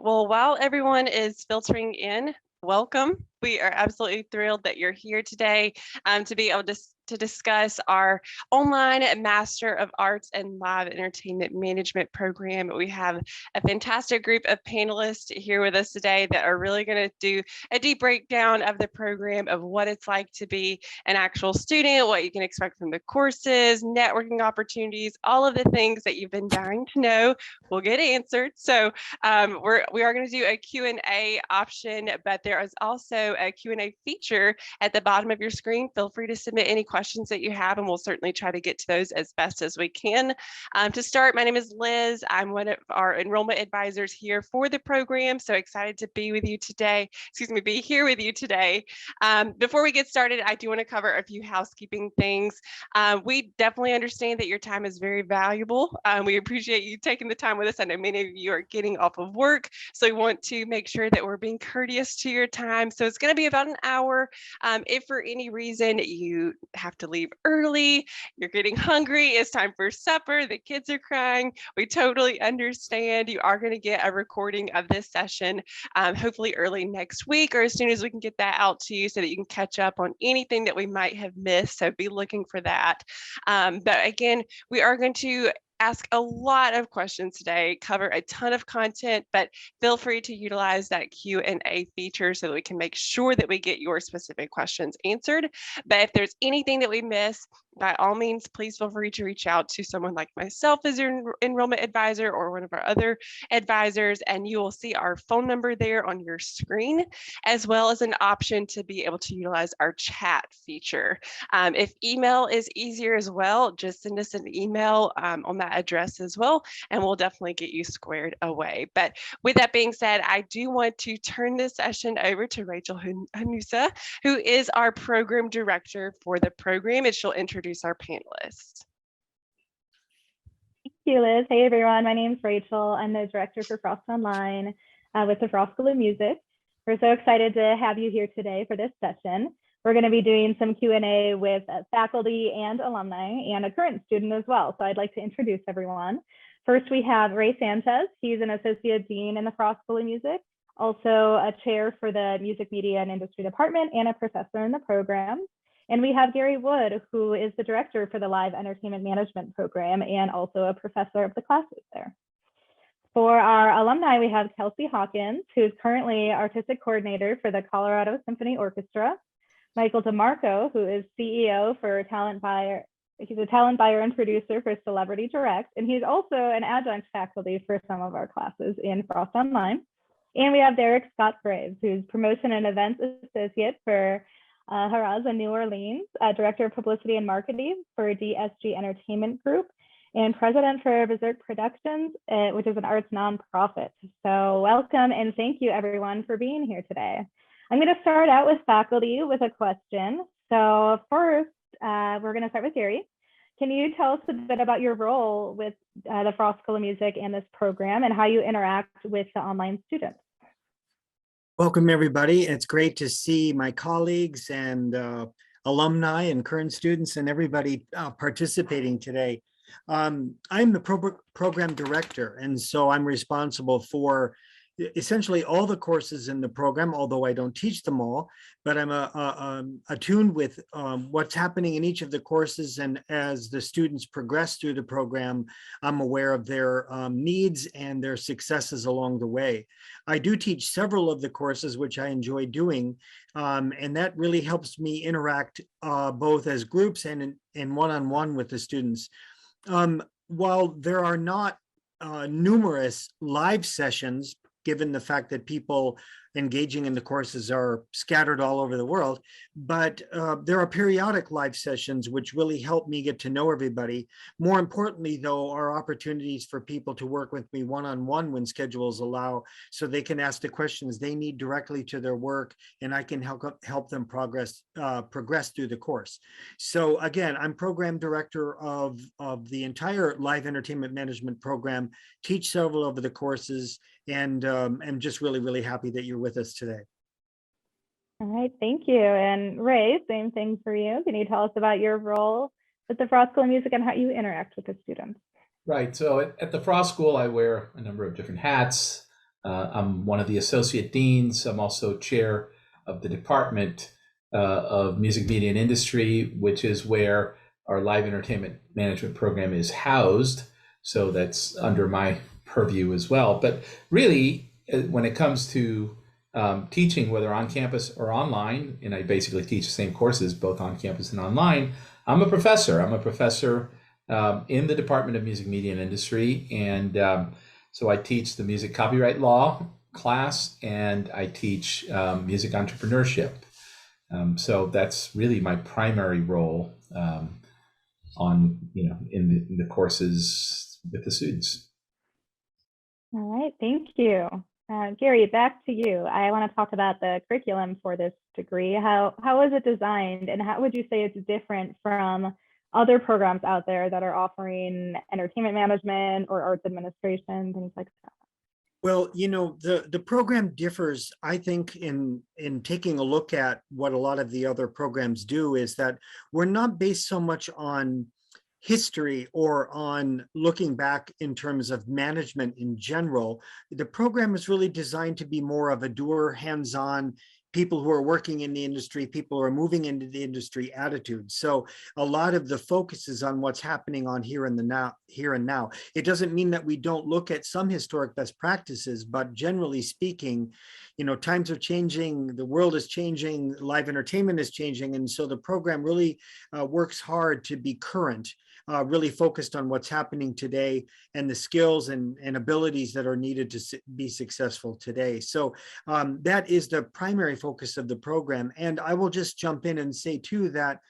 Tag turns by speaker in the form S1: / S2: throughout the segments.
S1: Well, while everyone is filtering in, welcome. We are absolutely thrilled that you're here today to be able to discuss our online Master of Arts and Live Entertainment Management program. We have a fantastic group of panelists here with us today that are really going to do a deep breakdown of the program, of what it's like to be an actual student, what you can expect from the courses, networking opportunities, all of the things that you've been dying to know will get answered. So we are going to do a Q&A option, but there is also a Q&A feature at the bottom of your screen. Feel free to submit any questions that you have, and we'll certainly try to get to those as best as we can. To start, my name is Liz. I'm one of our enrollment advisors here for the program. So excited to be with you today. Be here with you today. Before we get started, I do want to cover a few housekeeping things. We definitely understand that your time is very valuable. We appreciate you taking the time with us. I know many of you are getting off of work, so we want to make sure that we're being courteous to your time. So it's going to be about an hour. If for any reason you have to leave early, you're getting hungry, it's time for supper, the kids are crying, we totally understand. You are going to get a recording of this session, hopefully early next week, or as soon as we can get that out to you so that you can catch up on anything that we might have missed. So be looking for that. But again, we are going to ask a lot of questions today, cover a ton of content, but feel free to utilize that Q&A feature so that we can make sure that we get your specific questions answered. But if there's anything that we miss, by all means, please feel free to reach out to someone like myself as your enrollment advisor or one of our other advisors, and you will see our phone number there on your screen, as well as an option to be able to utilize our chat feature. If email is easier as well, just send us an email on that address as well, and we'll definitely get you squared away. But with that being said, I do want to turn this session over to Rachel Hanusa, who is our program director for the program, and she'll introduce our panelists.
S2: Thank you, Liz. Hey, everyone. My name is Rachel. I'm the director for Frost Online with the Frost School of Music. We're so excited to have you here today for this session. We're going to be doing some Q&A with faculty and alumni and a current student as well. So I'd like to introduce everyone. First, we have Ray Sanchez. He's an associate dean in the Frost School of Music, also a chair for the Music Media and Industry Department and a professor in the program. And we have Gary Wood, who is the director for the Live Entertainment Management program and also a professor of the classes there. For our alumni, we have Kelsey Hawkins, who is currently artistic coordinator for the Colorado Symphony Orchestra. Michael DeMarco, who is CEO for Talent Buyer. He's a talent buyer and producer for Celebrity Direct, and he's also an adjunct faculty for some of our classes in Frost Online. And we have Derek Scott Graves, who's promotion and events associate for Haraz in New Orleans, director of publicity and marketing for DSG Entertainment Group, and president for Berserk Productions, which is an arts nonprofit. So welcome and thank you everyone for being here today. I'm going to start out with faculty with a question. So first, we're going to start with Gary. Can you tell us a bit about your role with the Frost School of Music and this program and how you interact with the online students?
S3: Welcome, everybody. It's great to see my colleagues and alumni and current students and everybody participating today. I'm the program director, and so I'm responsible for essentially all the courses in the program, although I don't teach them all, but I'm attuned with what's happening in each of the courses. And as the students progress through the program, I'm aware of their needs and their successes along the way. I do teach several of the courses, which I enjoy doing, and that really helps me interact both as groups and in one-on-one with the students. While there are not numerous live sessions, given the fact that people engaging in the courses are scattered all over the world, but there are periodic live sessions which really help me get to know everybody. More importantly, though, are opportunities for people to work with me one-on-one when schedules allow, so they can ask the questions they need directly to their work, and I can help them progress through the course. So again, I'm program director of the entire Live Entertainment Management program, teach several of the courses, and I'm just really, really happy that you're with us today.
S2: All right, thank you. And Ray, same thing for you. Can you tell us about your role with the Frost School of Music and how you interact with the students?
S4: Right, so at the Frost School, I wear a number of different hats. I'm one of the associate deans. I'm also chair of the Department of Music, Media, and Industry, which is where our live entertainment management program is housed. So that's under my purview as well. But really, when it comes to teaching, whether on campus or online, and I basically teach the same courses both on campus and online, I'm a professor. I'm a professor in the Department of Music, Media, and Industry. And so I teach the music copyright law class, and I teach music entrepreneurship. So that's really my primary role in the courses with the students.
S2: All right, thank you. Gary, back to you. I want to talk about the curriculum for this degree. How is it designed, and how would you say it's different from other programs out there that are offering entertainment management or arts administration, things like that?
S3: Well, the program differs, I think, in taking a look at what a lot of the other programs do, is that we're not based so much on history or on looking back in terms of management in general. The program is really designed to be more of a doer, hands-on, people who are working in the industry, people who are moving into the industry attitude. So a lot of the focus is on what's happening on here and now. It doesn't mean that we don't look at some historic best practices, but generally speaking, times are changing, the world is changing, live entertainment is changing. And so the program really works hard to be current, really focused on what's happening today and the skills and abilities that are needed to be successful today. So that is the primary focus of the program. And I will just jump in and say too that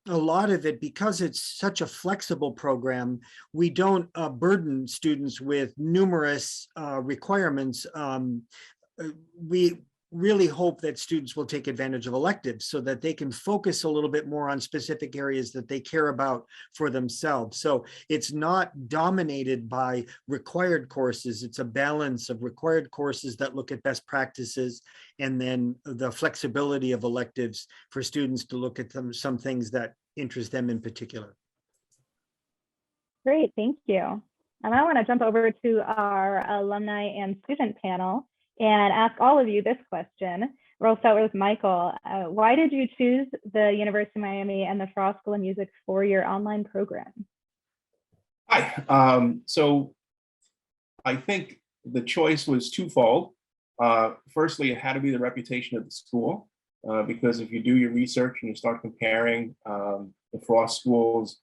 S3: a lot of it, because it's such a flexible program, we don't burden students with numerous requirements. We really hope that students will take advantage of electives so that they can focus a little bit more on specific areas that they care about for themselves. So it's not dominated by required courses. It's a balance of required courses that look at best practices, and then the flexibility of electives for students to look at some things that interest them in particular.
S2: Great, thank you. And I want to jump over to our alumni and student panel and ask all of you this question. We'll start with Michael. Why did you choose the University of Miami and the Frost School of Music for your online program?
S5: Hi. So I think the choice was twofold. Firstly, it had to be the reputation of the school, because if you do your research and you start comparing, the Frost School's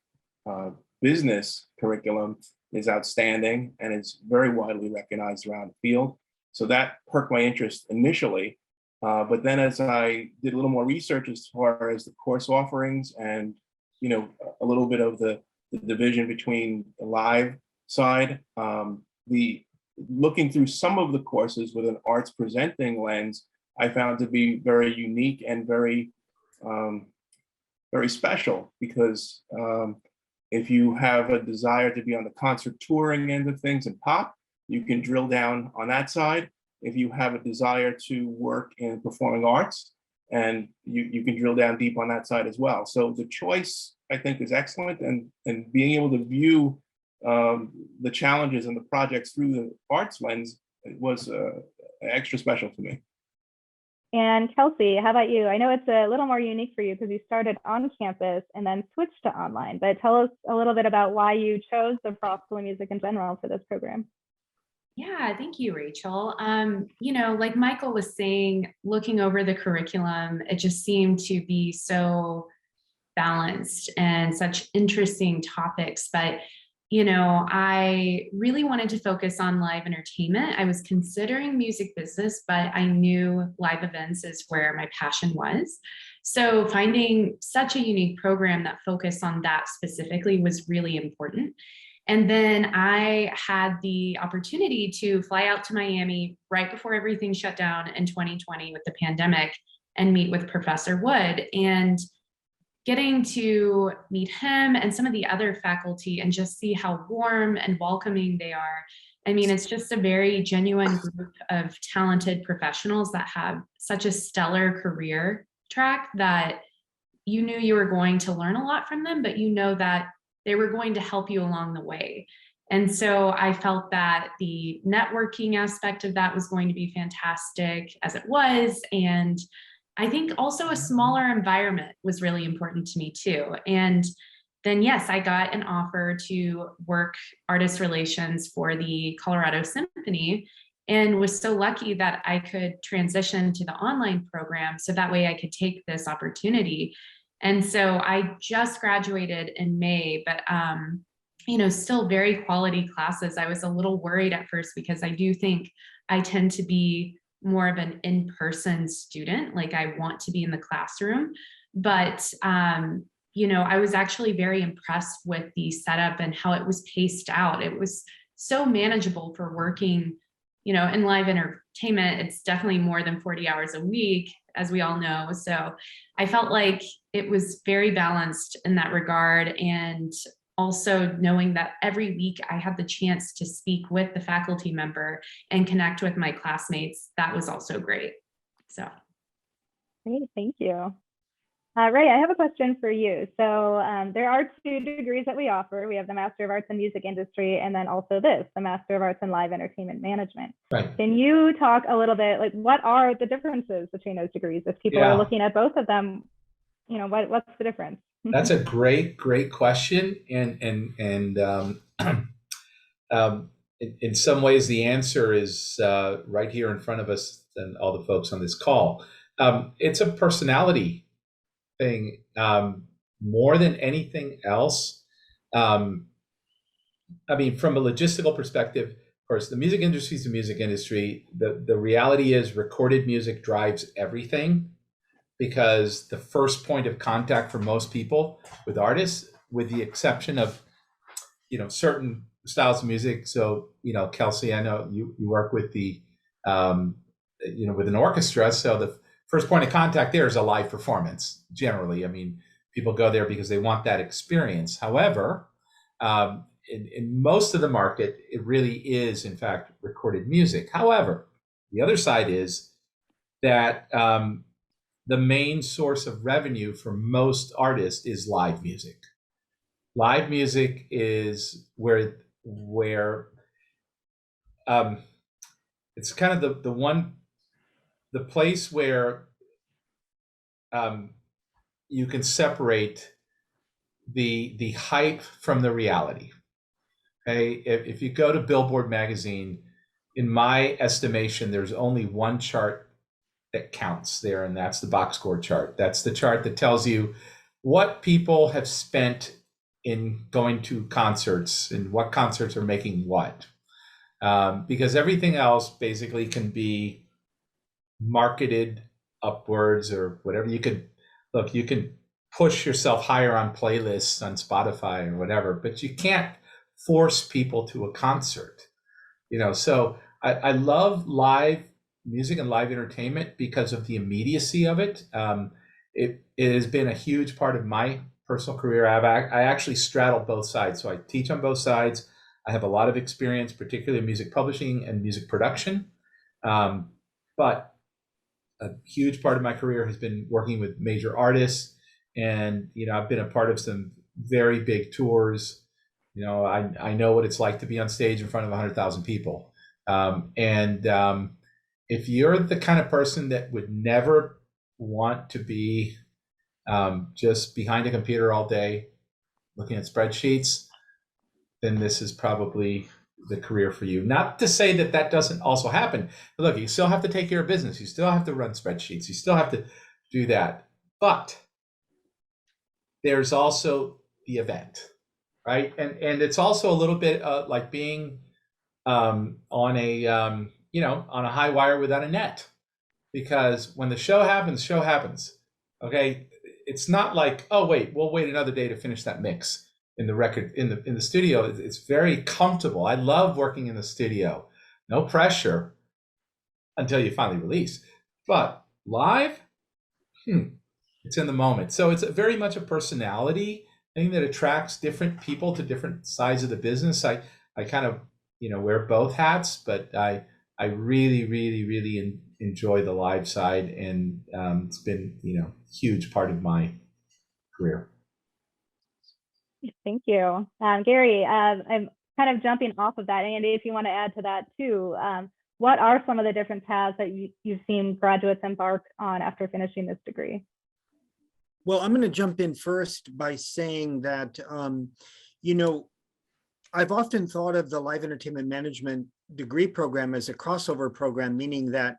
S5: business curriculum is outstanding and it's very widely recognized around the field. So that perked my interest initially. But then as I did a little more research as far as the course offerings and, a little bit of the division between the live side, looking through some of the courses with an arts presenting lens, I found to be very unique and very, very special, because if you have a desire to be on the concert touring end of things and pop, you can drill down on that side. If you have a desire to work in performing arts, and you can drill down deep on that side as well. So the choice, I think, is excellent, and being able to view the challenges and the projects through the arts lens was extra special to me.
S2: And Kelsey, how about you? I know it's a little more unique for you because you started on campus and then switched to online, but tell us a little bit about why you chose the Frost School of Music in general for this program.
S6: Yeah, thank you, Rachel. Like Michael was saying, looking over the curriculum, it just seemed to be so balanced and such interesting topics. But, I really wanted to focus on live entertainment. I was considering music business, but I knew live events is where my passion was. So finding such a unique program that focused on that specifically was really important. And then I had the opportunity to fly out to Miami right before everything shut down in 2020 with the pandemic and meet with Professor Wood, and getting to meet him and some of the other faculty and just see how warm and welcoming they are. I mean, it's just a very genuine group of talented professionals that have such a stellar career track that you knew you were going to learn a lot from them, but that they were going to help you along the way. And so I felt that the networking aspect of that was going to be fantastic, as it was. And I think also a smaller environment was really important to me too. And then, yes, I got an offer to work artist relations for the Colorado Symphony, and was so lucky that I could transition to the online program so that way I could take this opportunity. And so I just graduated in May, but still very quality classes. I was a little worried at first because I do think I tend to be more of an in-person student. Like, I want to be in the classroom, but I was actually very impressed with the setup and how it was paced out. It was so manageable for working, in live entertainment. It's definitely more than 40 hours a week, as we all know. So I felt like it was very balanced in that regard. And also knowing that every week I had the chance to speak with the faculty member and connect with my classmates, that was also great. So.
S2: Great, thank you. Ray, I have a question for you. So there are 2 degrees that we offer. We have the Master of Arts in Music Industry, and then also the Master of Arts in Live Entertainment Management.
S4: Right.
S2: Can you talk a little bit, like, what are the differences between those degrees? If people are looking at both of them, what's the difference?
S4: That's a great question, and in some ways the answer is right here in front of us and all the folks on this call. It's a personality thing more than anything else. From a logistical perspective, of course, the music industry is the music industry. The reality is recorded music drives everything, because the first point of contact for most people with artists, with the exception of, certain styles of music. So, Kelsey, I know you work with the, with an orchestra. So the first point of contact there is a live performance. Generally, people go there because they want that experience. However, in most of the market, it really is, in fact, recorded music. However, the other side is that the main source of revenue for most artists is live music. Live music is where it's kind of the place where you can separate the hype from the reality. Okay, if you go to Billboard magazine, in my estimation, there's only one chart that counts there, and that's the box score chart. That's the chart that tells you what people have spent in going to concerts and what concerts are making what. Because everything else basically can be marketed upwards or whatever. You can push yourself higher on playlists on Spotify or whatever, but you can't force people to a concert. So I love live music and live entertainment because of the immediacy of it. It has been a huge part of my personal career. I actually straddle both sides. So I teach on both sides. I have a lot of experience, particularly in music publishing and music production. But a huge part of my career has been working with major artists. And, I've been a part of some very big tours. I know what it's like to be on stage in front of 100,000 people. If you're the kind of person that would never want to be just behind a computer all day looking at spreadsheets, then this is probably the career for you. Not to say that doesn't also happen. Look, you still have to take care of business. You still have to run spreadsheets. You still have to do that. But there's also the event, right? And it's also a little bit like being on a high wire without a net, because when the show happens. Okay, it's not like, oh wait, we'll wait another day to finish that mix in the record in the studio. It's very comfortable. I love working in the studio. No pressure until you finally release. But live, it's in the moment. So it's very much a personality thing that attracts different people to different sides of the business. I kind of wear both hats, but I really, really, really enjoy the live side, and it's been huge part of my career.
S2: Thank you, Gary. I'm kind of jumping off of that, Andy, if you want to add to that too, what are some of the different paths that you've seen graduates embark on after finishing this degree?
S3: Well, I'm going to jump in first by saying that, you know, I've often thought of the live entertainment management degree program as a crossover program, meaning that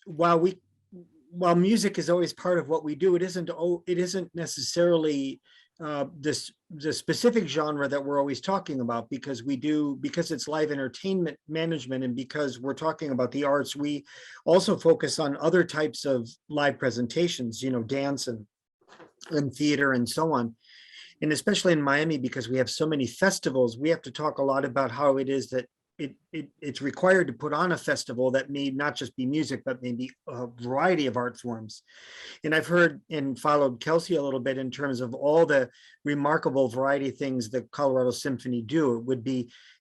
S3: while music is always part of what we do, it isn't necessarily the specific genre that we're always talking about, because it's live entertainment management, and because we're talking about the arts, we also focus on other types of live presentations, you know, dance and theater and so on. And especially in Miami, because we have so many festivals, we have to talk a lot about how it is that it's required to put on a festival that may not just be music, but maybe a variety of art forms. And I've heard and followed Kelsey a little bit in terms of all the remarkable variety of things that Colorado Symphony do.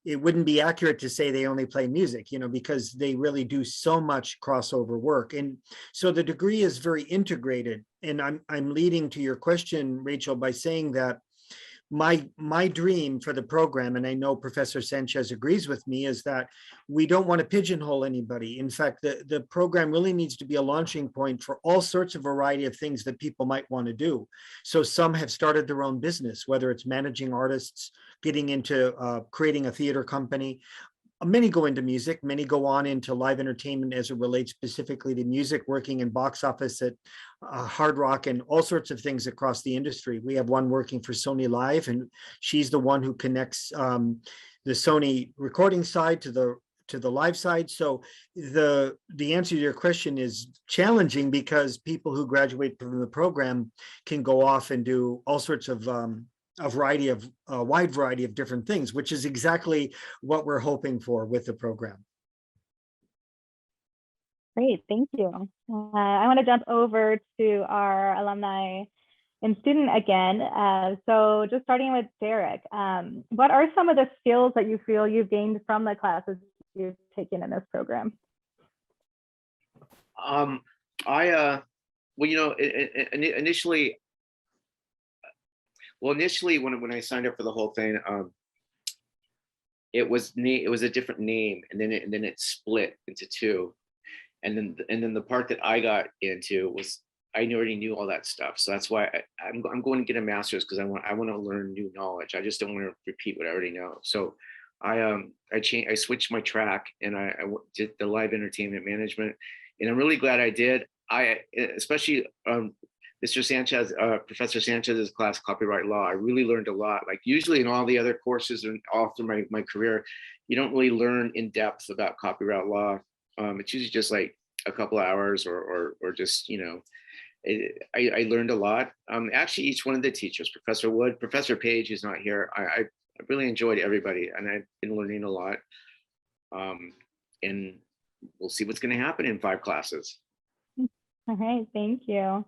S3: It wouldn't be accurate to say they only play music, you know, because they really do so much crossover work. And so the degree is very integrated. And I'm leading to your question, Rachel, by saying that my dream for the program, and I know Professor Sanchez agrees with me, is that we don't want to pigeonhole anybody. In fact, the program really needs to be a launching point for all sorts of variety of things that people might want to do. So some have started their own business, whether it's managing artists, getting into creating a theater company. Many go into music, many go on into live entertainment as it relates specifically to music, working in box office at Hard Rock and all sorts of things across the industry. We have one working for Sony Live, and she's the one who connects the Sony recording side to the live side. So the answer to your question is challenging, because people who graduate from the program can go off and do all sorts of a wide variety of different things, which is exactly what we're hoping for with the program.
S2: Great, thank you. I want to jump over to our alumni and student again. So just starting with Derek, what are some of the skills that you feel you've gained from the classes you've taken in this program?
S7: Well, you know, initially when I signed up for the whole thing, it was a different name, and then it split into two, and then the part that I got into was I already knew all that stuff, so that's why I'm going to get a master's, because I want to learn new knowledge. I just don't want to repeat what I already know. So I switched my track, and I did the live entertainment management, and I'm really glad I did. Especially Mr. Sanchez, Professor Sanchez's class, copyright law, I really learned a lot. Like usually in all the other courses and all through my career, you don't really learn in depth about copyright law. It's usually just like a couple of hours or just, you know, I learned a lot. Actually, each one of the teachers, Professor Wood, Professor Page, who's not here, I really enjoyed everybody, and I've been learning a lot. And we'll see what's going to happen in 5 classes.
S2: All right, thank you.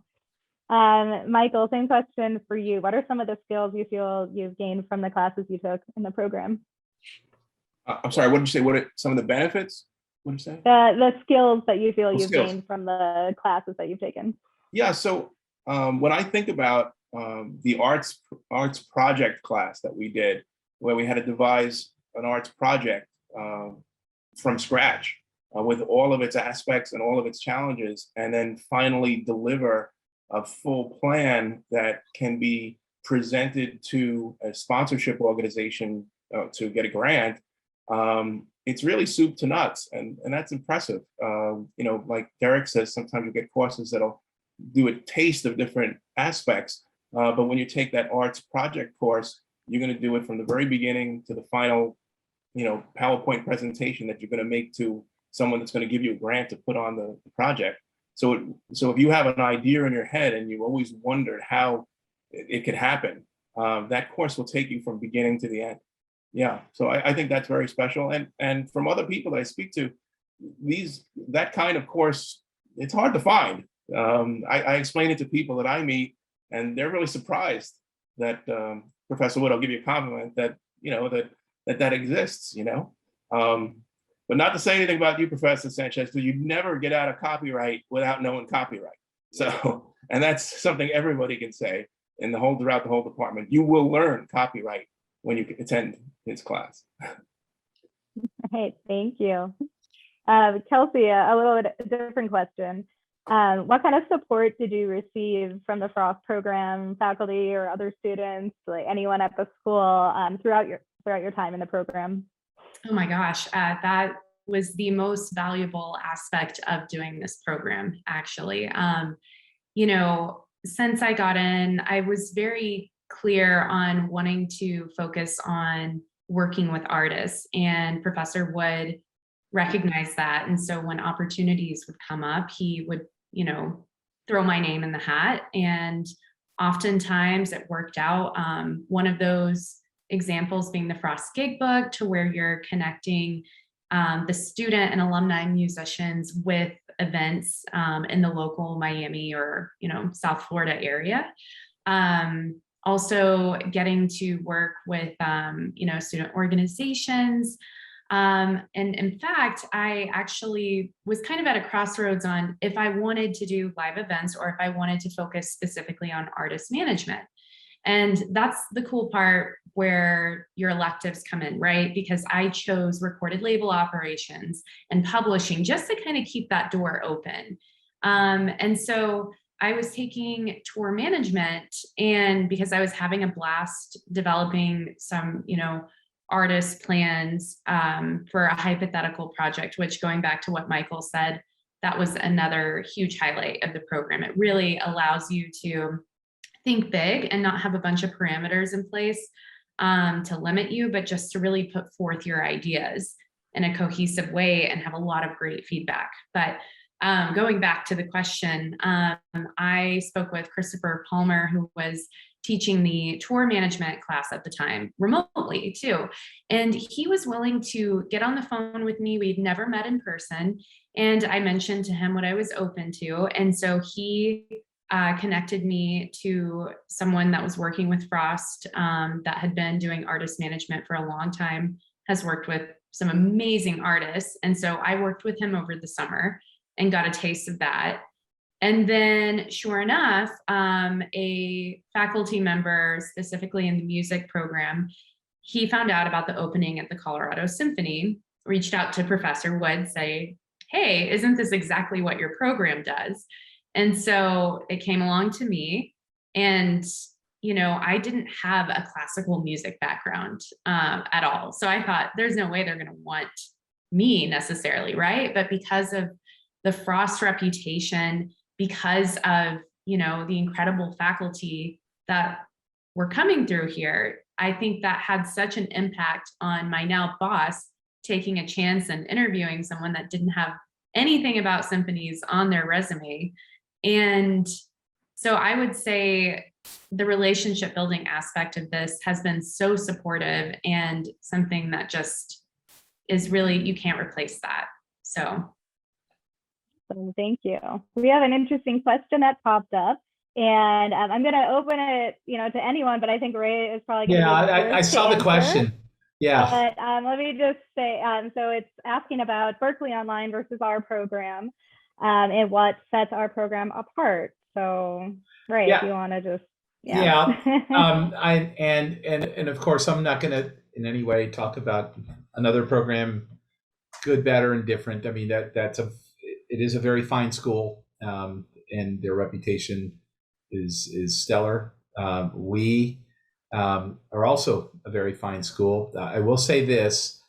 S2: Michael, same question for you. What are some of the skills you feel you've gained from the classes you took in the program?
S5: I'm sorry, what did you say? What are some of the benefits? What did you say?
S2: The skills that you feel you've
S5: skills.
S2: gained from the classes that you've taken.
S5: Yeah, so when I think about the arts project class that we did, where we had to devise an arts project from scratch with all of its aspects and all of its challenges, and then finally deliver a full plan that can be presented to a sponsorship organization to get a grant, it's really soup to nuts, and that's impressive. You know, like Derek says, sometimes you get courses that'll do a taste of different aspects, but when you take that arts project course, you're going to do it from the very beginning to the final, you know, PowerPoint presentation that you're going to make to someone that's going to give you a grant to put on the project. So if you have an idea in your head and you always wondered how it could happen, that course will take you from beginning to the end. Yeah, so I think that's very special. And from other people that I speak to, that kind of course, it's hard to find. I explain it to people that I meet, and they're really surprised that Professor Wood, I'll give you a compliment, that you know that exists, you know. But not to say anything about you, Professor Sanchez, so you never get out of copyright without knowing copyright. So, and that's something everybody can say throughout the whole department. You will learn copyright when you attend his class.
S2: Right, thank you. Kelsey, a little bit different question. What kind of support did you receive from the Frost program, faculty or other students, like anyone at the school throughout your time in the program?
S6: Oh my gosh, that was the most valuable aspect of doing this program, actually. You know, since I got in, I was very clear on wanting to focus on working with artists, and Professor Wood recognized that. And so when opportunities would come up, he would, you know, throw my name in the hat. And oftentimes it worked out. One of those examples being the Frost Gig Book, to where you're connecting the student and alumni musicians with events in the local Miami or, you know, South Florida area. Also getting to work with, you know, student organizations. And in fact, I actually was kind of at a crossroads on if I wanted to do live events or if I wanted to focus specifically on artist management. And that's the cool part where your electives come in, right? Because I chose recorded label operations and publishing just to kind of keep that door open. And so I was taking tour management, and because I was having a blast developing some, you know, artist plans for a hypothetical project, which, going back to what Michael said, that was another huge highlight of the program. It really allows you to think big and not have a bunch of parameters in place to limit you, but just to really put forth your ideas in a cohesive way and have a lot of great feedback. But going back to the question, I spoke with Christopher Palmer, who was teaching the tour management class at the time, remotely too. And he was willing to get on the phone with me. We'd never met in person. And I mentioned to him what I was open to. And so he connected me to someone that was working with Frost that had been doing artist management for a long time, has worked with some amazing artists. And so I worked with him over the summer and got a taste of that. And then sure enough, a faculty member, specifically in the music program, he found out about the opening at the Colorado Symphony, reached out to Professor Wood, say, hey, isn't this exactly what your program does? And so it came along to me. And, you know, I didn't have a classical music background at all. So I thought there's no way they're going to want me necessarily, right? But because of the Frost reputation, because of, you know, the incredible faculty that were coming through here, I think that had such an impact on my now boss taking a chance and interviewing someone that didn't have anything about symphonies on their resume. And so I would say the relationship building aspect of this has been so supportive, and something that just is really, you can't replace that. So
S2: thank you. We have an interesting question that popped up, and I'm going to open it, you know, to anyone, but I think Ray is probably going to be the first
S4: I saw
S2: to
S4: the
S2: answer.
S4: question. Yeah.
S2: But let me just say, so it's asking about Berkeley Online versus our program, and what sets our program apart. So, Ray, if you want to just,
S4: and of course, I'm not going to in any way talk about another program, good, better, and different. I mean, it is a very fine school, and their reputation is stellar. We are also a very fine school. I will say this: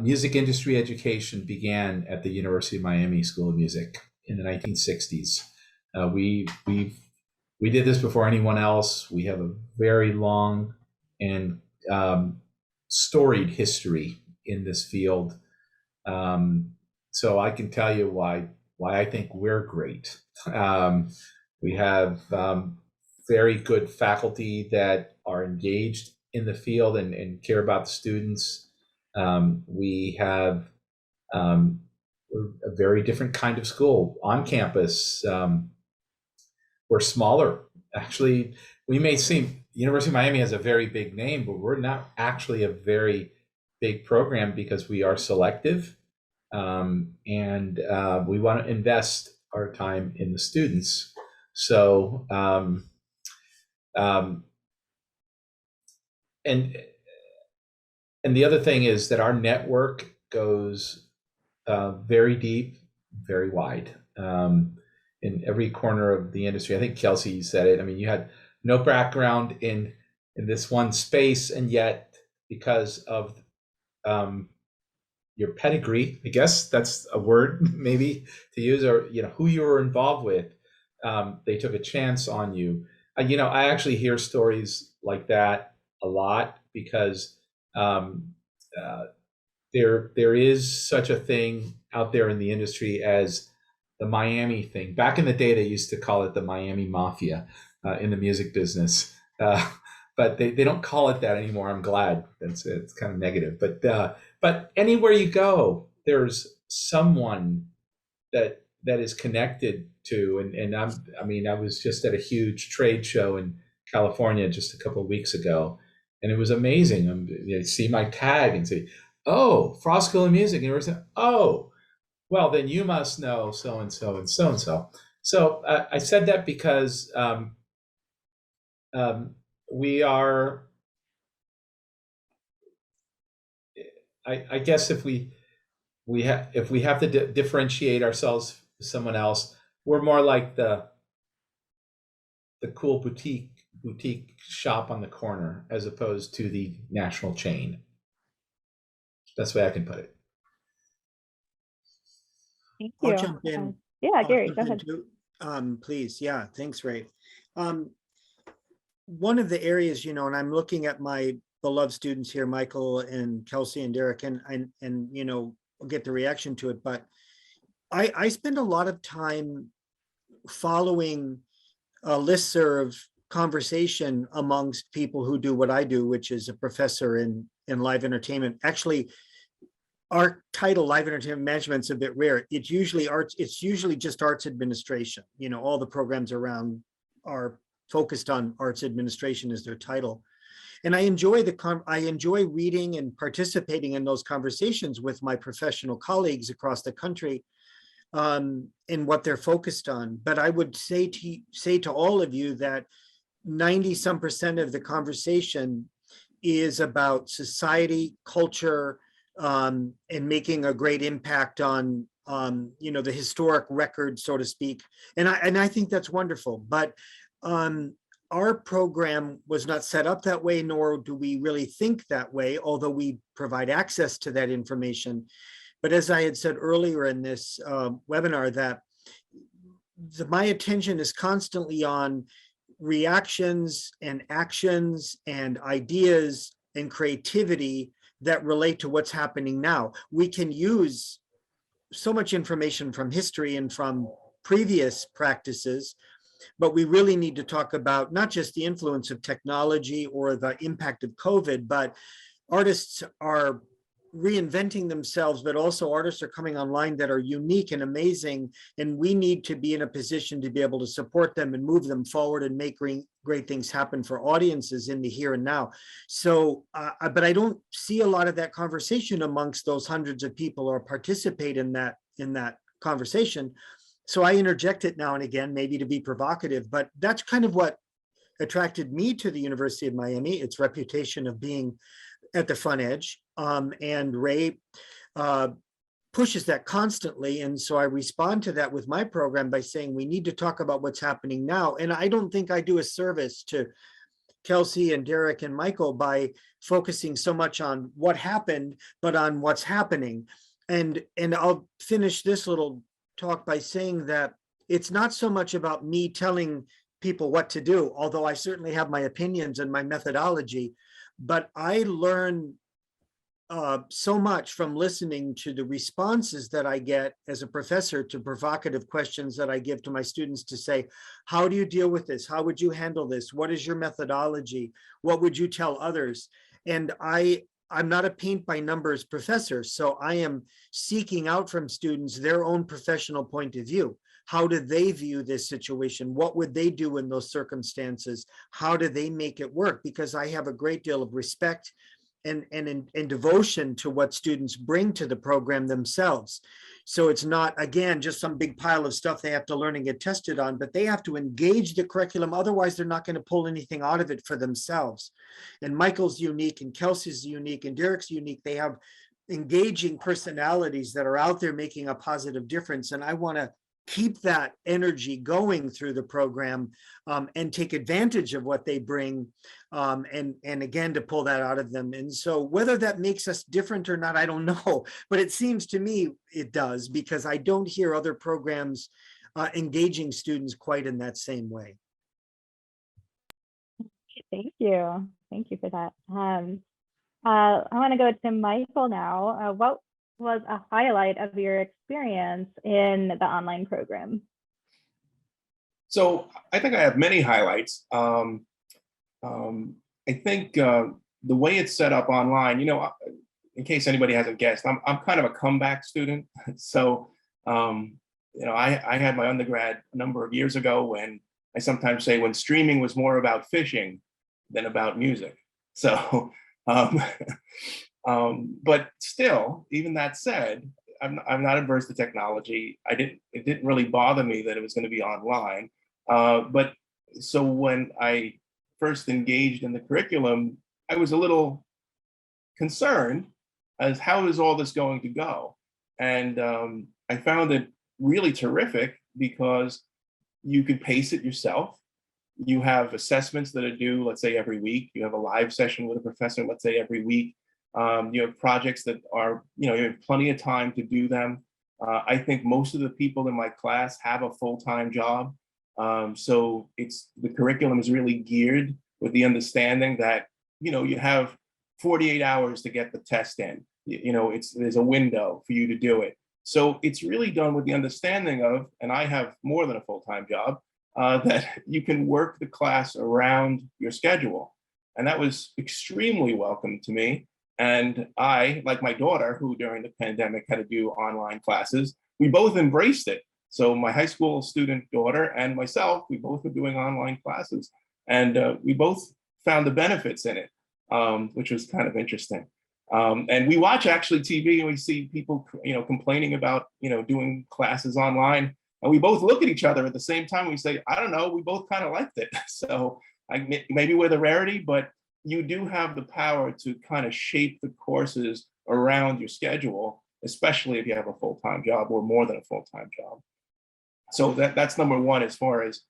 S4: music industry education began at the University of Miami School of Music in the 1960s. We did this before anyone else. We have a very long and storied history in this field. So I can tell you why I think we're great. We have very good faculty that are engaged in the field and care about the students. We have a very different kind of school on campus. We're smaller. Actually, we may seem, University of Miami has a very big name, but we're not actually a very big program because we are selective. And we want to invest our time in the students. So, and and the other thing is that our network goes very deep, very wide, in every corner of the industry. I think Kelsey said it. I mean, you had no background in this one space, and yet because of your pedigree, I guess that's a word maybe to use, or who you were involved with, they took a chance on you. I actually hear stories like that a lot because there is such a thing out there in the industry as the Miami thing. Back in the day, they used to call it the Miami Mafia in the music business. But they don't call it that anymore. I'm glad. It's kind of negative. But anywhere you go, there's someone that is connected to. And I was just at a huge trade show in California just a couple of weeks ago, and it was amazing. You see my tag and say, "Oh, Frost School of Music," and we're saying, "Oh, well, then you must know so and so and so and so." So I said that because we are, I guess, if we have to differentiate ourselves with someone else, we're more like the cool boutique shop on the corner as opposed to the national chain. That's the way I can put it.
S2: Thank
S3: I'll
S2: you.
S3: jump in.
S2: Yeah,
S3: I'll
S2: Gary,
S3: jump
S2: go
S3: in
S2: ahead.
S3: too. Please. Yeah. Thanks, Ray. One of the areas, and I'm looking at my beloved students here, Michael and Kelsey and Derek, and we'll get the reaction to it, but I spend a lot of time following a listserv conversation amongst people who do what I do, which is a professor in live entertainment. Actually, our title, Live Entertainment Management, is a bit rare. It's usually arts. It's usually just arts administration. All the programs around are focused on arts administration as their title. And I enjoy reading and participating in those conversations with my professional colleagues across the country in what they're focused on. But I would say to all of you that 90% of the conversation is about society, culture, and making a great impact on the historic record, so to speak. And I think that's wonderful. But our program was not set up that way, nor do we really think that way, although we provide access to that information. But as I had said earlier in this webinar, that my attention is constantly on reactions and actions and ideas and creativity that relate to what's happening now. We can use so much information from history and from previous practices, but we really need to talk about not just the influence of technology or the impact of COVID, but artists are reinventing themselves, but also artists are coming online that are unique and amazing. And we need to be in a position to be able to support them and move them forward and make great things happen for audiences in the here and now. So, but I don't see a lot of that conversation amongst those hundreds of people who participate in that conversation. So I interject it now and again, maybe to be provocative, but that's kind of what attracted me to the University of Miami, its reputation of being at the front edge. And Ray pushes that constantly. And so I respond to that with my program by saying we need to talk about what's happening now. And I don't think I do a service to Kelsey and Derek and Michael by focusing so much on what happened, but on what's happening. And I'll finish this little talk by saying that it's not so much about me telling people what to do, although I certainly have my opinions and my methodology, but I learn so much from listening to the responses that I get as a professor to provocative questions that I give to my students to say, how do you deal with this? How would you handle this? What is your methodology? What would you tell others? And I'm not a paint by numbers professor, so I am seeking out from students their own professional point of view. How do they view this situation? What would they do in those circumstances? How do they make it work? Because I have a great deal of respect and devotion to what students bring to the program themselves. So it's not, again, just some big pile of stuff they have to learn and get tested on, but they have to engage the curriculum. Otherwise, they're not going to pull anything out of it for themselves. And Michael's unique, and Kelsey's unique, and Derek's unique. They have engaging personalities that are out there making a positive difference. And I want to keep that energy going through the program, and take advantage of what they bring, and again, to pull that out of them. And so whether that makes us different or not, I don't know, but it seems to me it does, because I don't hear other programs engaging students quite in that same way.
S2: Thank you. Thank you for that. I want to go to Michael now. What was a highlight of your experience in the online program?
S5: So I think I have many highlights. I think the way it's set up online, in case anybody hasn't guessed, I'm kind of a comeback student. So, I had my undergrad a number of years ago, when I sometimes say when streaming was more about fishing than about music. So, but still, even that said, I'm not adverse to technology. It didn't really bother me that it was going to be online. But so when I first engaged in the curriculum, I was a little concerned as how is all this going to go? And I found it really terrific because you could pace it yourself. You have assessments that are due, let's say, every week. You have a live session with a professor, let's say, every week. You have projects that are, you have plenty of time to do them. I think most of the people in my class have a full-time job. So the curriculum is really geared with the understanding that, you have 48 hours to get the test in. There's a window for you to do it. So it's really done with the understanding of, and I have more than a full-time job, that you can work the class around your schedule. And that was extremely welcome to me. And I, like my daughter, who during the pandemic had to do online classes, we both embraced it. So my high school student daughter and myself, we both were doing online classes, and we both found the benefits in it, which was kind of interesting. And we watch actually TV, and we see people, complaining about, doing classes online, and we both look at each other at the same time. We say, I don't know, we both kind of liked it. So maybe we're the rarity, but you do have the power to kind of shape the courses around your schedule, especially if you have a full-time job or more than a full-time job. So that's number one, as far as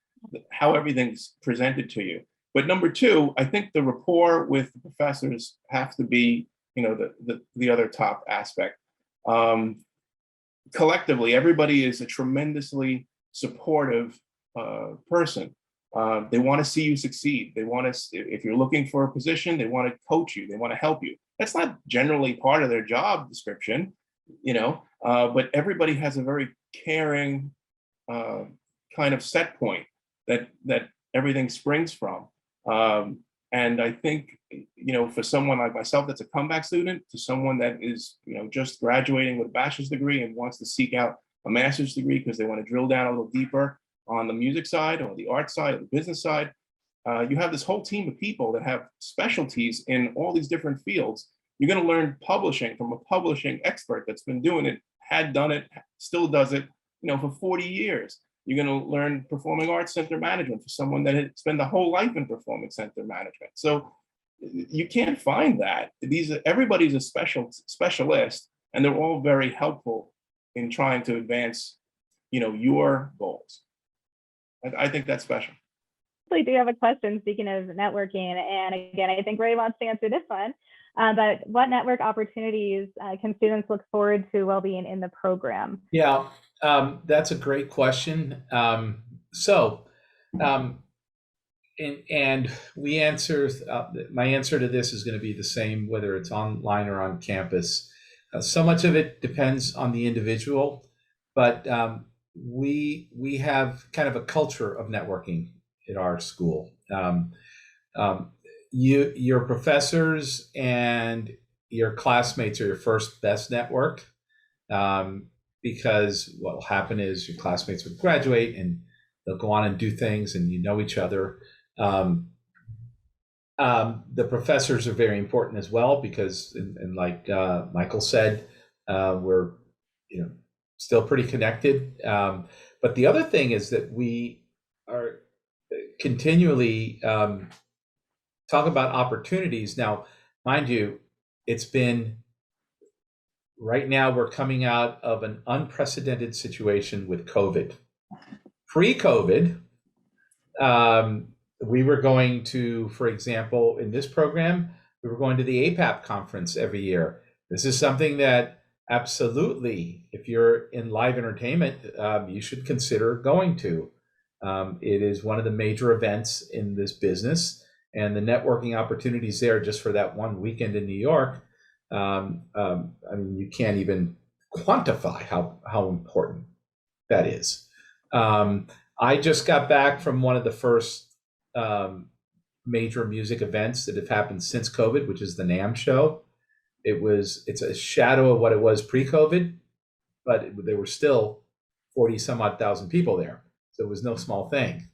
S5: how everything's presented to you. But number two, I think the rapport with the professors have to be, the other top aspect. Collectively, everybody is a tremendously supportive person. They want to see you succeed. They want to, if you're looking for a position, they want to coach you. They want to help you. That's not generally part of their job description, but everybody has a very caring kind of set point that everything springs from. And I think, for someone like myself that's a comeback student, to someone that is, just graduating with a bachelor's degree and wants to seek out a master's degree because they want to drill down a little deeper on the music side or the art side or the business side, you have this whole team of people that have specialties in all these different fields. You're going to learn publishing from a publishing expert that's been doing it, had done it, still does it, for 40 years. You're going to learn performing arts center management for someone that had spent a whole life in performing center management. So you can't find that. Everybody's a specialist, and they're all very helpful in trying to advance, your goals. I think that's special.
S2: I do have a question, speaking of networking, and again, I think Ray wants to answer this one. But what network opportunities can students look forward to while being in the program?
S4: Yeah, that's a great question. And we answer, my answer to this is going to be the same, whether it's online or on campus. So much of it depends on the individual, but we have kind of a culture of networking at our school. Your professors and your classmates are your first best network, because what will happen is your classmates will graduate and they'll go on and do things, and each other. The professors are very important as well because, and like Michael said, we're still pretty connected. But the other thing is that we are continually talk about opportunities. Now, mind you, it's been right now we're coming out of an unprecedented situation with COVID. Pre-COVID, we were going to, for example, in this program, we were going to the APAP conference every year. This is something that absolutely, if you're in live entertainment, you should consider going to. It is one of the major events in this business, and the networking opportunities there just for that one weekend in New York. I mean, you can't even quantify how important that is. I just got back from one of the first major music events that have happened since COVID, which is the NAMM show. It's a shadow of what it was pre-COVID, but there were still 40 some odd thousand people there. So it was no small thing.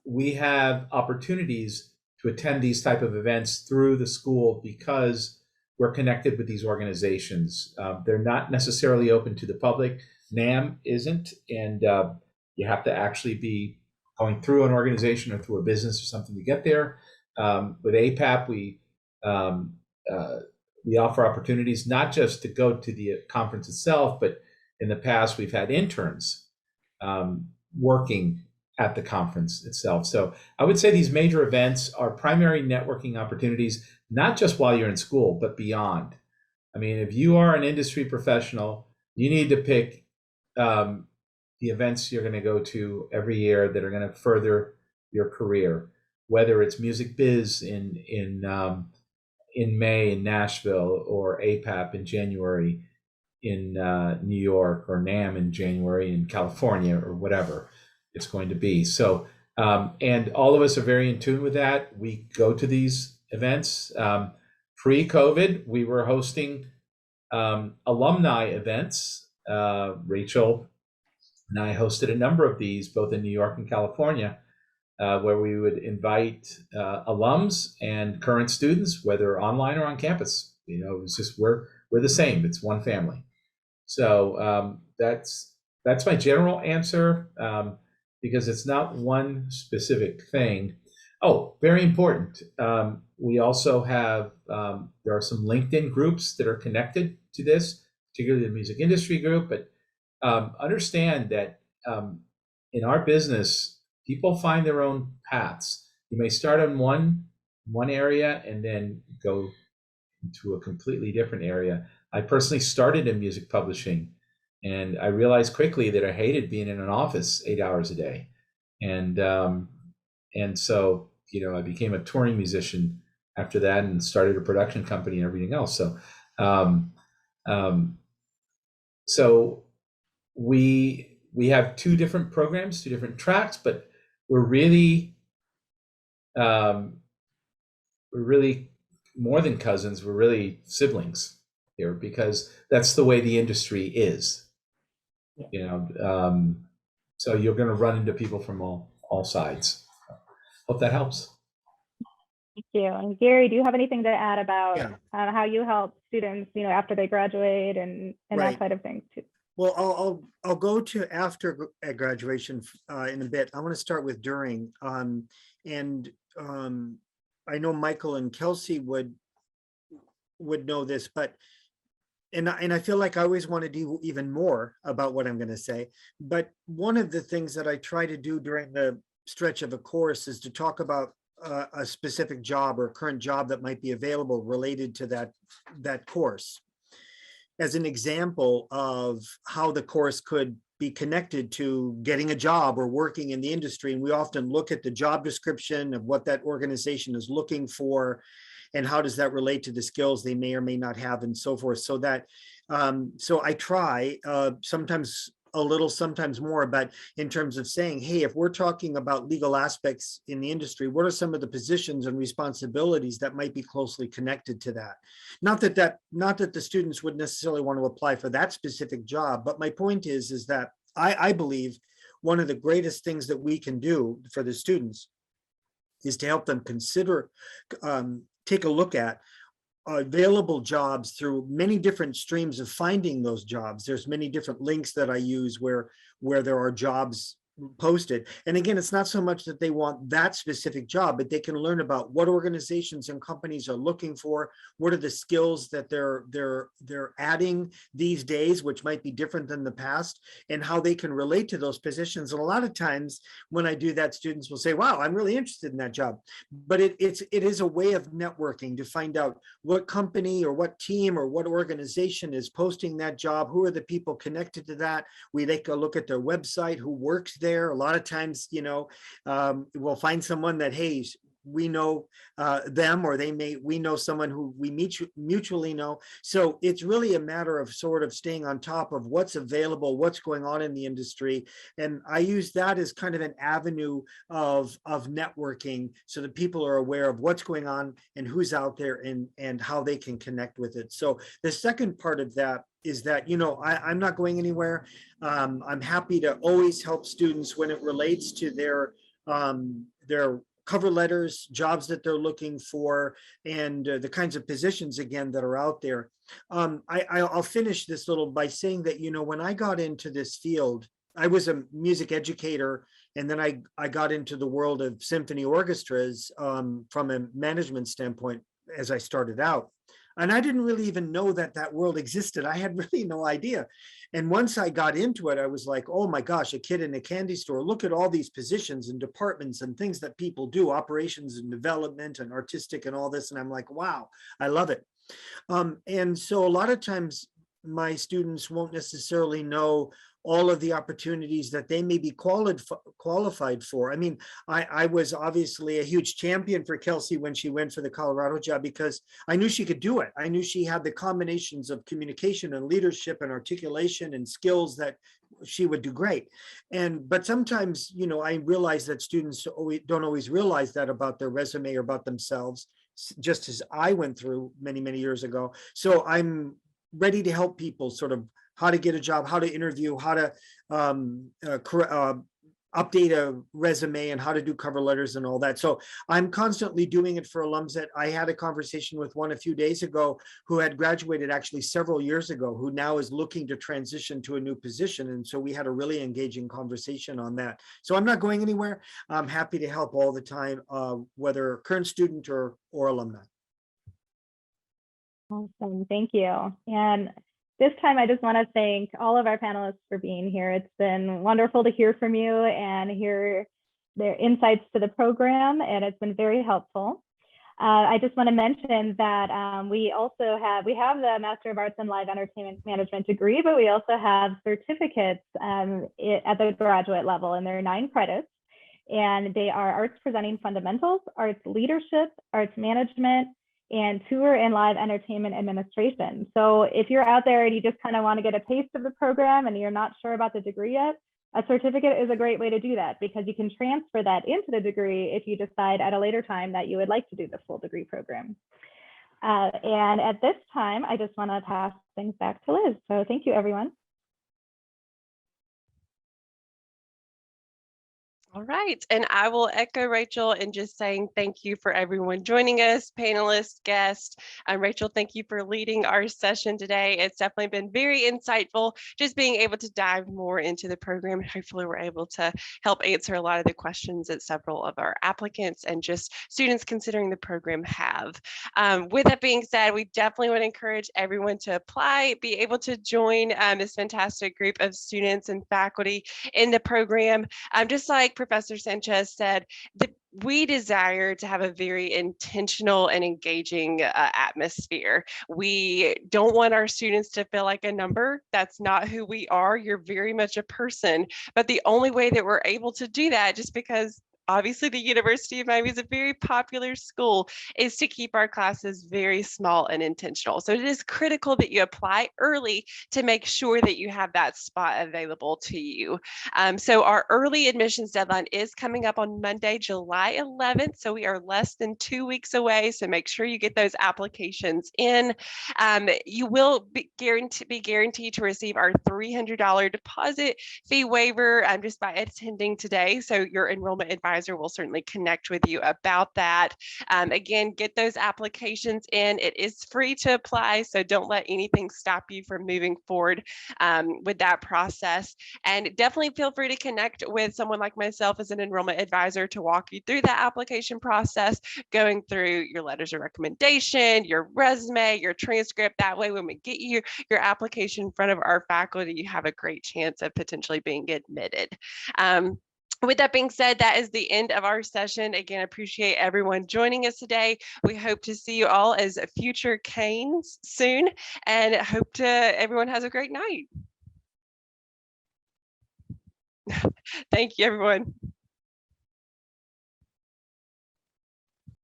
S4: We have opportunities to attend these type of events through the school because we're connected with these organizations. They're not necessarily open to the public. NAMM isn't, and you have to actually be going through an organization or through a business or something to get there. With APAP, we offer opportunities not just to go to the conference itself, but in the past we've had interns working at the conference itself. So I would say these major events are primary networking opportunities, not just while you're in school, but beyond. I mean, if you are an industry professional, you need to pick the events you're going to go to every year that are going to further your career, whether it's Music Biz in May in Nashville, or APAP in January in New York, or NAMM in January in California, or whatever it's going to be. So, and all of us are very in tune with that. We go to these events. Pre-COVID, we were hosting alumni events. Rachel and I hosted a number of these, both in New York and California, where we would invite alums and current students, whether online or on campus. It was just we're the same. It's one family. So that's my general answer, because it's not one specific thing. Oh, very important. We also have there are some LinkedIn groups that are connected to this, particularly the music industry group. But understand that in our business, people find their own paths. You may start on one area and then go into a completely different area. I personally started in music publishing, and I realized quickly that I hated being in an office 8 hours a day. And so, I became a touring musician after that and started a production company and everything else. So, so we have two different programs, two different tracks, but we're really more than cousins. We're really siblings here, because that's the way the industry is. So you're going to run into people from all sides. Hope that helps.
S2: Thank you. And Gary, do you have anything to add about how you help students, after they graduate and that side of things too?
S3: Well, I'll go to after graduation in a bit. I want to start with during, and I know Michael and Kelsey would know this, but and I feel like I always want to do even more about what I'm going to say. But one of the things that I try to do during the stretch of a course is to talk about a specific job or current job that might be available related to that course, as an example of how the course could be connected to getting a job or working in the industry. And we often look at the job description of what that organization is looking for, and how does that relate to the skills they may or may not have, and so forth. So that, so I try sometimes a little, sometimes more, but in terms of saying, hey, if we're talking about legal aspects in the industry, what are some of the positions and responsibilities that might be closely connected to that? Not that the students would necessarily want to apply for that specific job, but my point is that I believe one of the greatest things that we can do for the students is to help them consider, take a look at available jobs through many different streams of finding those jobs. There's many different links that I use where there are jobs posted. And again, it's not so much that they want that specific job, but they can learn about what organizations and companies are looking for, what are the skills that they're adding these days, which might be different than the past, and how they can relate to those positions. And a lot of times when I do that, students will say, wow, I'm really interested in that job. But it is a way of networking to find out what company or what team or what organization is posting that job, who are the people connected to that. We take a look at their website, who works there. A lot of times, we'll find someone that, hey, we know them, or we know someone who we mutually know. So it's really a matter of sort of staying on top of what's available, what's going on in the industry. And I use that as kind of an avenue of networking so that people are aware of what's going on and who's out there and how they can connect with it. So the second part of that is that, I'm not going anywhere. I'm happy to always help students when it relates to their cover letters, jobs that they're looking for, and the kinds of positions, again, that are out there. I'll finish this little by saying that, when I got into this field, I was a music educator, and then I got into the world of symphony orchestras from a management standpoint as I started out. And I didn't really even know that world existed. I had really no idea. And once I got into it, I was like, oh my gosh, a kid in a candy store. Look at all these positions and departments and things that people do, operations and development and artistic and all this. And I'm like, wow, I love it. And so a lot of times my students won't necessarily know all of the opportunities that they may be qualified for. I mean, I was obviously a huge champion for Kelsey when she went for the Colorado job, because I knew she could do it. I knew she had the combinations of communication and leadership and articulation and skills that she would do great. But sometimes, I realize that students don't always realize that about their resume or about themselves, just as I went through many, many years ago. So I'm ready to help people sort of how to get a job, how to interview, how to update a resume, and how to do cover letters and all that. So I'm constantly doing it for alums. That I had a conversation with one a few days ago who had graduated actually several years ago, who now is looking to transition to a new position. And so we had a really engaging conversation on that. So I'm not going anywhere. I'm happy to help all the time, whether current student or alumni.
S2: Awesome, thank you. And this time, I just want to thank all of our panelists for being here. It's been wonderful to hear from you and hear their insights to the program, and it's been very helpful. I just want to mention that we have the Master of Arts in Live Entertainment Management degree, but we also have certificates at the graduate level, and there are 9 credits. And they are Arts Presenting Fundamentals, Arts Leadership, Arts Management, and Tour and Live Entertainment Administration. So if you're out there and you just kind of want to get a taste of the program and you're not sure about the degree yet, a certificate is a great way to do that, because you can transfer that into the degree if you decide at a later time that you would like to do the full degree program. And at this time, I just want to pass things back to Liz. So thank you, everyone.
S1: All right, and I will echo Rachel in just saying thank you for everyone joining us, panelists, guests. Rachel, thank you for leading our session today. It's definitely been very insightful, just being able to dive more into the program. Hopefully we're able to help answer a lot of the questions that several of our applicants and just students considering the program have. With that being said, we definitely would encourage everyone to apply, be able to join this fantastic group of students and faculty in the program. Just like Professor Sanchez said, we desire to have a very intentional and engaging atmosphere. We don't want our students to feel like a number. That's not who we are. You're very much a person. But the only way that we're able to do that, just because obviously the University of Miami is a very popular school, is to keep our classes very small and intentional. So it is critical that you apply early to make sure that you have that spot available to you. So our early admissions deadline is coming up on Monday, July 11th. So we are less than 2 weeks away. So make sure you get those applications in. You will be guaranteed to receive our $300 deposit fee waiver just by attending today. So your enrollment advisor advisor will certainly connect with you about that. Again, get those applications in. It is free to apply, so don't let anything stop you from moving forward with that process. And definitely feel free to connect with someone like myself as an enrollment advisor to walk you through that application process, going through your letters of recommendation, your resume, your transcript. That way, when we get you your application in front of our faculty, you have a great chance of potentially being admitted. With that being said, that is the end of our session. Again, appreciate everyone joining us today. We hope to see you all as future Canes soon, and hope everyone has a great night. Thank you, everyone.